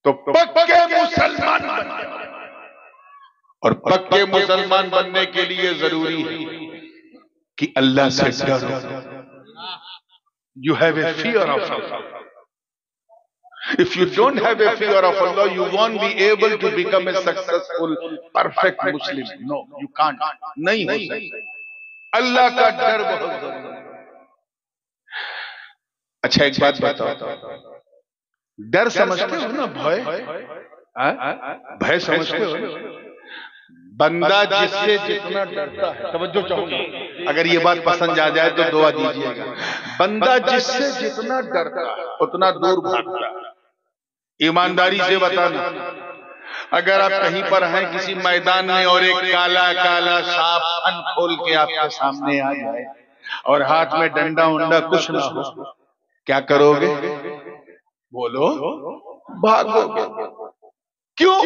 تو پکے مسلمان بن جاؤ، اور پکے مسلمان بننے کے لیے ضروری ہے کہ اللہ سے ڈرو. You have a fear of Allah. If you don't have a fear of Allah, you won't be able to become a successful, perfect Muslim. No, you can't. نہیں ہو سکتا. اللہ کا ڈر بہت ضروری ہے. اچھا ایک بات بتاؤ، ڈر سمجھتے ہو نا؟ بھے سمجھتے ہو؟ بندہ جس سے جتنا ڈرتا ہے، توجہ چاہوں گا، اگر یہ بات پسند آ جائے تو دعا دیجیے گا. بندہ جس سے جتنا ڈرتا ہے اتنا دور بھاگتا ہے. ایمانداری سے بتانا، اگر آپ کہیں پر ہیں کسی میدان میں اور ایک کالا کالا سانپ پھن کھول کے آپ کے سامنے آ جائے اور ہاتھ میں ڈنڈا ونڈا کچھ نہ ہو، کیا کرو گے؟ بولو. بھاگو گے. کیوں؟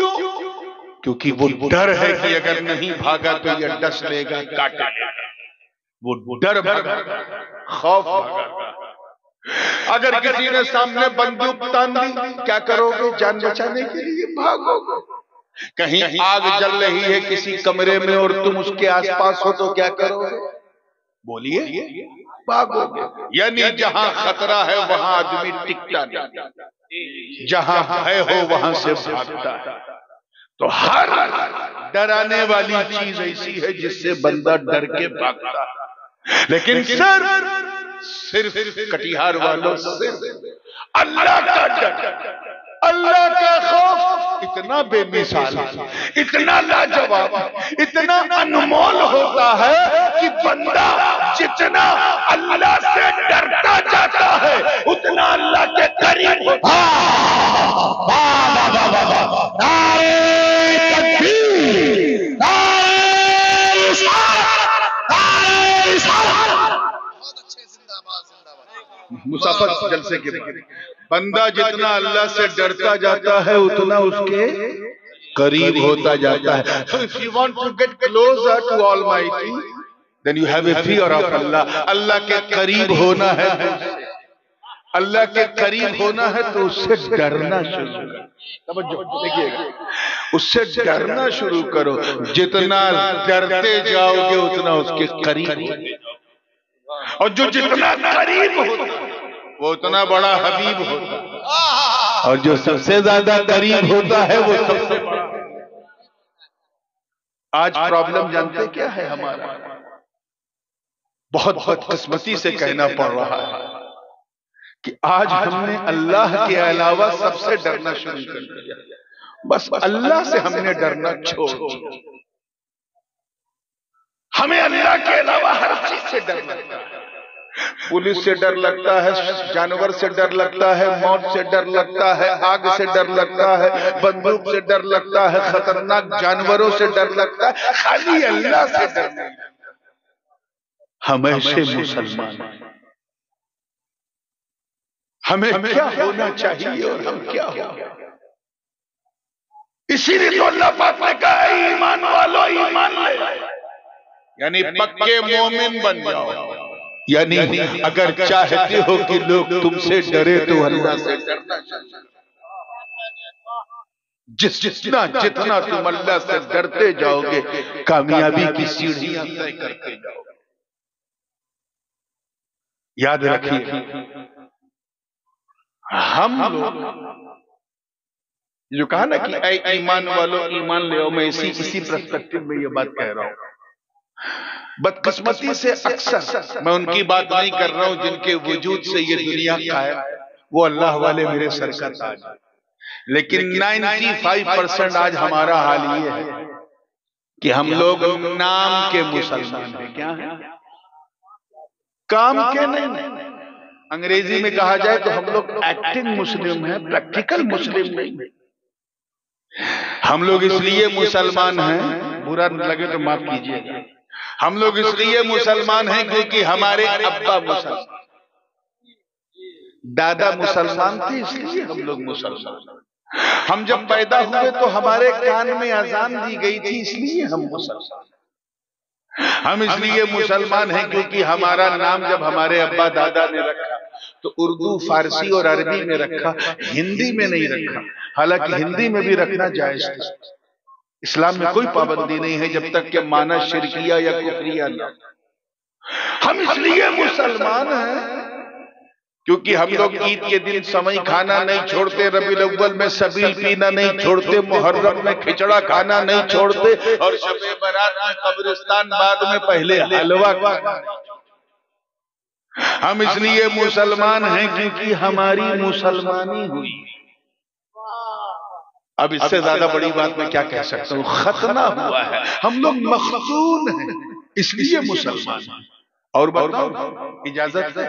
کیونکہ وہ ڈر ہے کہ اگر نہیں بھاگا تو یہ ڈس لے گا، کاٹے گا. وہ ڈر بھاگا، خوف بھاگا. اگر کسی نے سامنے بندوق تان دی، کیا کرو گے؟ جان بچانے کے لیے بھاگو گے. کہیں آگ جل رہی ہے کسی کمرے میں اور تم اس کے آس پاس ہو تو کیا کرو گے؟ بولیے. بھاگو گے. یعنی جہاں خطرہ ہے وہاں آدمی ٹکتا نہیں، جہاں بھے ہو وہاں سے بھاگتا ہے. تو ہر ڈرانے والی چیز ایسی ہے جس سے بندہ ڈر کے بھاگتا ہے، لیکن صرف کٹیہار والوں صرف اللہ کا ڈر، اللہ کا خوف اتنا بے مثال، اتنا لاجواب، اتنا انمول ہوتا ہے کہ بندہ جتنا اللہ سے ڈرتا جاتا ہے اتنا اللہ کے قریب ہوتا ہے. مسافت جلسے کے بعد بندہ جتنا اللہ سے ڈرتا جاتا ہے اتنا اس کے قریب ہوتا جاتا ہے. So if you want to get closer to Almighty, then you have a fear of Allah. اللہ کے قریب ہونا ہے، اللہ کے قریب ہونا ہے تو اس سے ڈرنا شروع کرو. توجہ دیکھیے گا، اس سے ڈرنا شروع کرو. جتنا ڈرتے جاؤ گے اتنا اس کے قریب ہوگے، اور جو جتنا قریب ہوتا وہ اتنا بڑا حبیب ہوتا، اور جو سب سے زیادہ قریب ہوتا ہے وہ سب سے بڑا. آج پرابلم جانتے کیا ہے ہمارا؟ بہت بدقسمتی سے کہنا پڑ رہا ہے کہ آج ہم نے اللہ کے علاوہ سب سے ڈرنا شروع کر دیا. بس اللہ سے ہم نے ڈرنا چھوڑ دیا. ہمیں اللہ کے علاوہ ہر چیز سے ڈر لگتا ہے. پولیس سے ڈر لگتا ہے، جانور سے ڈر لگتا ہے، موت سے ڈر لگتا ہے، آگ سے ڈر لگتا ہے، بندوق سے ڈر لگتا ہے، خطرناک جانوروں سے ڈر لگتا ہے. خالی اللہ سے ڈر نہیں. ہمیشہ مسلمان ہمیں کیا ہونا چاہیے اور ہم کیا ہو. اسی لیے تو اللہ پاک نے کہا ایمان والو ایمان لے، یعنی پکے مومن بن جاؤ. یعنی اگر چاہتے ہو کہ لوگ تم سے ڈرے تو اللہ سے ڈرنا چاہیے. جتنا تم اللہ سے ڈرتے جاؤ گے کامیابی کی سیڑھیاں طے کرتے جاؤ گے. یاد رکھیے ہم لوگ جو کہا نا کہ اے ایمان والو ایمان لے آؤ، میں اسی پرسپیکٹو میں یہ بات کہہ رہا ہوں. بدقسمتی سے اکثر میں ان کی بات نہیں کر رہا ہوں جن کے وجود سے یہ دنیا قائم ہے، وہ اللہ والے میرے سر کا تاج، لیکن 95% آج ہمارا حال یہ ہے کہ ہم لوگ نام کے مسلمان ہیں. کیا ہیں؟ کام کے نہیں. انگریزی میں کہا جائے تو ہم لوگ ایکٹنگ مسلم ہیں، پریکٹیکل مسلم نہیں. ہم لوگ اس لیے مسلمان ہیں، برا لگے تو معاف کیجیے گا، ہم لوگ اس لیے مسلمان ہیں کیونکہ ہمارے ابا مسلمان، دادا مسلمان تھے، اس لیے ہم لوگ مسلمان. ہم جب پیدا ہوئے تو ہمارے کان میں اذان دی گئی تھی، اس لیے ہم مسلمان. ہم اس لیے مسلمان ہیں کیونکہ ہمارا نام جب ہمارے ابا دادا نے رکھا تو اردو فارسی اور عربی میں رکھا، ہندی میں نہیں رکھا، حالانکہ ہندی میں بھی رکھنا جائز تھا۔ اسلام میں کوئی پابندی نہیں ہے جب تک کہ معنی شرکیہ یا کفریہ نہ۔ ہم اس لیے مسلمان ہیں کیونکہ ہم لوگ عید کے دن سمئی کھانا نہیں چھوڑتے، ربیع الاول میں سبیل پینا نہیں چھوڑتے، محرم میں کھچڑا کھانا نہیں چھوڑتے، اور شب برات میں قبرستان بعد میں پہلے حلوہ کھانا۔ ہم اس لیے مسلمان ہیں کیونکہ ہماری مسلمانی ہوئی۔ اب اس سے زیادہ بڑی بات میں کیا کہہ سکتا ہوں، ختنہ ہوا ہے، ہم لوگ مختون ہیں اس لیے مسلمان ہیں۔ اور بتاؤ اجازت ہے،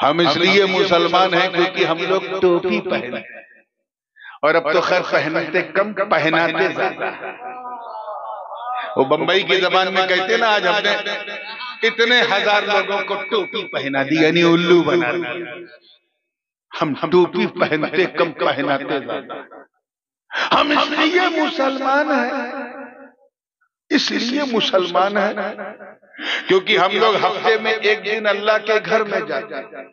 ہم اس لیے مسلمان ہیں کیونکہ ہم لوگ ٹوپی پہنے، اور اب تو خیر پہنتے کم پہناتے زیادہ۔ وہ بمبئی کی زبان میں کہتے ہیں نا، آج ہم نے اتنے ہزار لوگوں کو ٹوپی پہنا دی، یعنی الو بنا دی۔ ہم ٹوپی پہنتے کم پہناتے زیادہ۔ ہم اس لیے مسلمان ہیں، اس لیے مسلمان ہیں کیونکہ ہم لوگ ہفتے میں ایک دن اللہ کے گھر میں جاتے ہیں،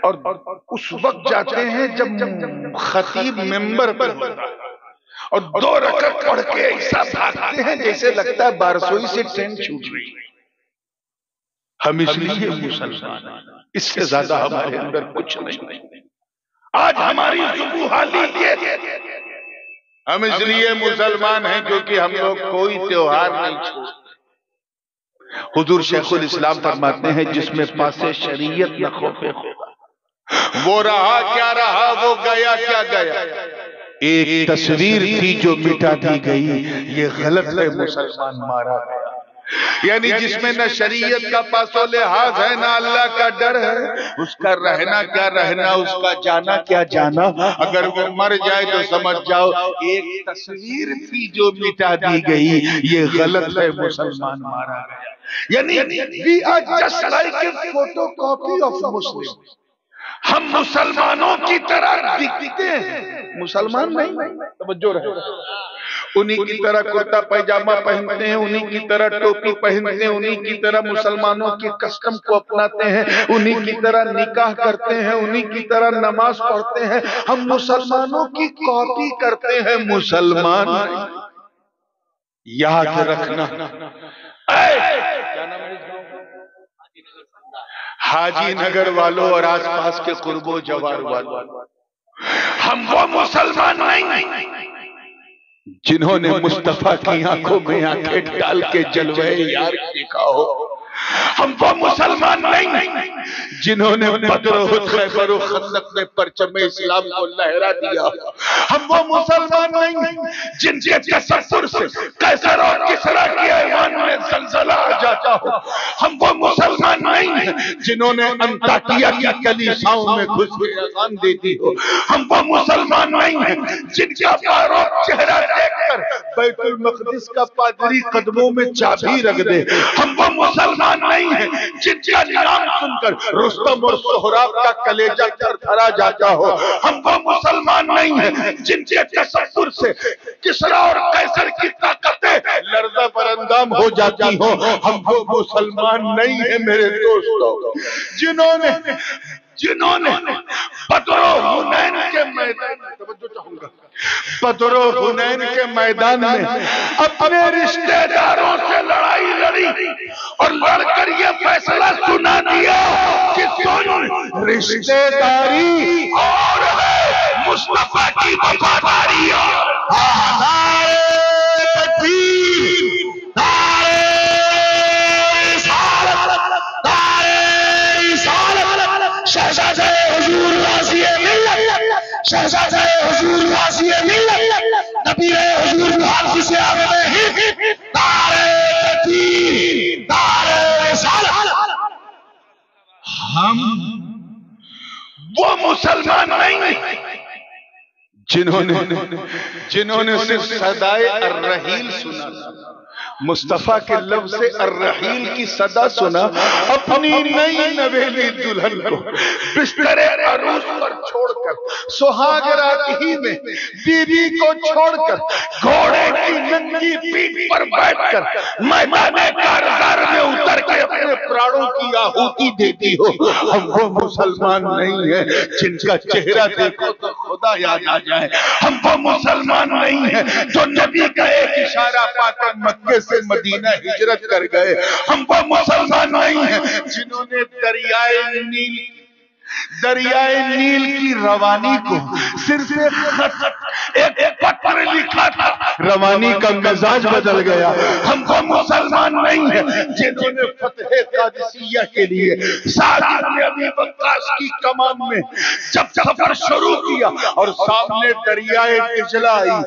اور اس وقت جاتے ہیں جب خطیب ممبر پر ہوتا ہے، اور 2 رکعت پڑھ کے ایسا بھاگتے ہیں جیسے لگتا ہے بارسوئی سے ٹرین چھوٹ رہی۔ ہم اس لیے مسلمان ہیں، اس سے زیادہ ہمارے اندر کچھ نہیں۔ آج ہماری ذبح حالی یہ، ہم اس لیے مسلمان ہیں کیونکہ ہم لوگ کوئی تہوار نہیں چھوڑتے۔ حضور شیخ الاسلام فرماتے ہیں جس میں پاس شریعت نہ خوف خدا، وہ رہا کیا رہا، وہ گیا کیا گیا۔ ایک تصویر تھی جو مٹا دی گئی، یہ غلط ہے مسلمان مارا گیا۔ یعنی جس میں نہ شریعت کا پاس و لحاظ ہے، نہ اللہ کا ڈر ہے، اس کا رہنا کیا رہنا، اس کا جانا کیا جانا۔ اگر وہ مر جائے تو سمجھ جاؤ ایک تصویر تھی جو مٹا دی گئی، یہ غلط ہے مسلمان مارا گیا۔ یعنی we are just like a photocopy of Muslim۔ ہم مسلمانوں کی طرح دکھتے ہیں، مسلمان نہیں۔ توجہ رہے، انہی کی طرح کرتا پیجامہ پہنتے ہیں، انہی کی طرح ٹوپی پہنتے ہیں، انہی کی طرح مسلمانوں کی کسٹم کو اپناتے ہیں، انہی کی طرح نکاح کرتے ہیں، انہی کی طرح نماز پڑھتے ہیں۔ ہم مسلمانوں کی کاپی کرتے ہیں، مسلمان نہیں۔ یاد رکھنا، حاجی نگر والوں اور آس پاس کے قرب و جوار والوں، ہم وہ مسلمان نہیں جنہوں نے مصطفیٰ کی آنکھوں میں آنکھیں ڈال کے جلوے یار دیکھا ہو۔ ہم وہ مسلمان نہیں جنہوں نے بدر و خیبر و خندق میں پرچم اسلام کو لہرا دیا۔ ہم وہ مسلمان نہیں جن کے تصور سے قیصر اور کسریٰ کی ایوان میں زلزلہ آ جاتا ہو۔ ہم وہ مسلمان نہیں جنہوں نے انطاکیہ کی کلیساؤں میں گھس کے اذان دیتی ہو۔ ہم وہ مسلمان نہیں جن کا فاروق چہرہ دیکھ کر بیت المقدس کا پادری قدموں میں چابی رکھ دے۔ ہم وہ مسلمان نہیں ہے جن کا نام سن کر رستم اور سہراب کا کلیجہ تھرتھرا جاتا ہو۔ ہم وہ مسلمان نہیں ہیں جن کے تصور سے کسریٰ اور قیصر کی طاقتیں لرزہ پر اندام ہو جاتی ہوں۔ ہم وہ مسلمان نہیں ہیں میرے دوستوں جنہوں نے بدر و حنین کے میدان میں، توجہ چاہوں گا، بدر و حنین کے میدان میں اپنے رشتہ داروں سے لڑائی لڑی اور لڑ کر یہ فیصلہ سنا دیا کہ سن، رشتہ داری اور ہے مصطفیٰ کی وفاداری اور نعرہ تکبیر، نعرہ رسالت، نعرہ رسالت، شہزادہ حضور غازی ملت، شہزادہ حضور غازی ملت، نبی حضور بحال سے آگے ہی، نعرہ تکبیر، نعرہ رسالت۔ ہم وہ مسلمان نہیں جنہوں نے صرف صدائے الرحیل سنا، مصطفیٰ کے لفظ سے الرحیل کی صدا سنا، اپنی نئی نویلی دلہن کو بستر عروس پر چھوڑ کر، سہاگ رات ہی میں بیوی کو چھوڑ کر، گھوڑے کی ننگی پیٹھ پر بیٹھ کر میدان کارزار میں اتر کے اپنے پراڑوں کی آہوتی دیتی ہو، ہم وہ مسلمان نہیں ہیں جن کا چہرہ دیکھو تو خدا یاد آ جائے، ہم وہ مسلمان نہیں ہیں جو نبی کا ایک اشارہ پا کر مکے سے مدینہ ہجرت کر گئے، ہم وہ مسلمان نہیں ہیں جنہوں نے دریائے نیل کی روانی کو صرف ایک پتھر لکھا تھا، روانی کا مزاج بدل گیا، ہم وہ مسلمان نہیں ہیں جنہوں نے فتح قادسیہ کے لیے سعد بن ابی وقاص کی کمان میں جب سفر شروع کیا اور سامنے دریائے دجلہ آئی،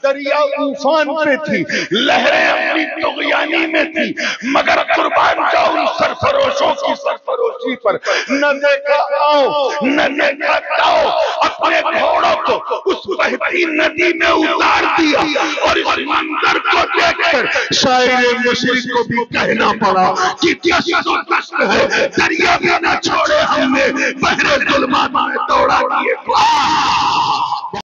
دریا طوفان پہ تھی، لہریں اپنی طغیانی میں تھی، مگر قربان جاؤں سرفروشوں کی سرفروشی پر نہ دیکھا آؤ نہ دیکھا تاؤ، اپنے گھوڑوں کو اس بہتی ندی میں اتار دیا، اور اس منظر کو دیکھ کر شاعر مشرق کو بھی کہنا پڑا کہ دست و دست ہے، دریا بھی نہ چھوڑے ہم نے، بحر ظلمات میں دوڑا کیے